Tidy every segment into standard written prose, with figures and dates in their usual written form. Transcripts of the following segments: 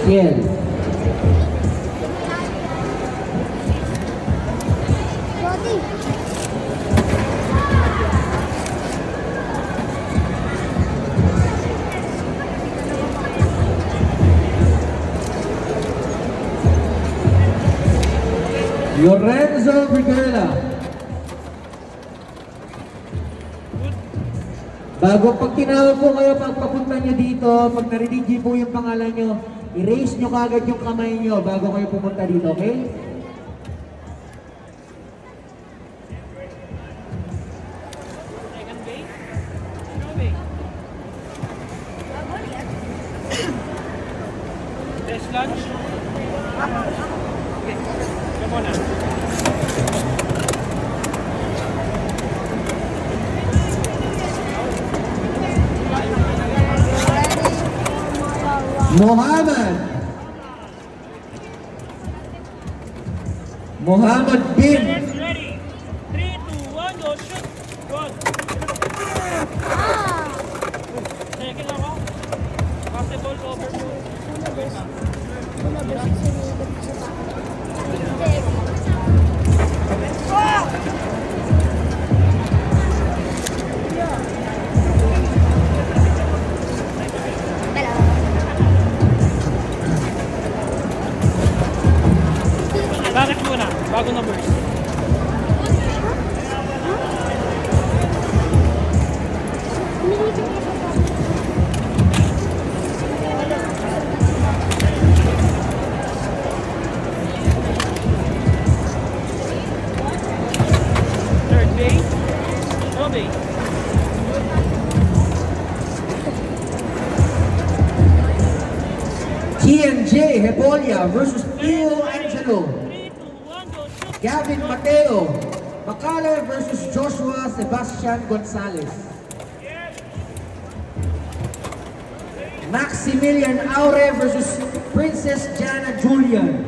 Kiel. Lorenzo Briguela. Bago pag tinawag po kayo, pagpapunta nyo dito, pag narinig nyo po yung pangalan nyo, i-raise nyo kagad yung kamay nyo bago kayo pumunta dito, okay? Test lunch? Okay. Come on now. Muhammad bin. Ready? 3, 2, 1, go shoot! Go! Second ako. Possible over. Bakit muna? Bago na burst. Third base. No base. TMJ Hepolia versus Theo Angelo. 3, 2, 1, go shoot! Gavin Mateo. Macale versus Joshua Sebastian Gonzalez. Maximilian Aure versus Princess Jana Julian.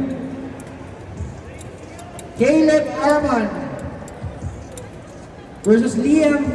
Caleb Arman versus Liam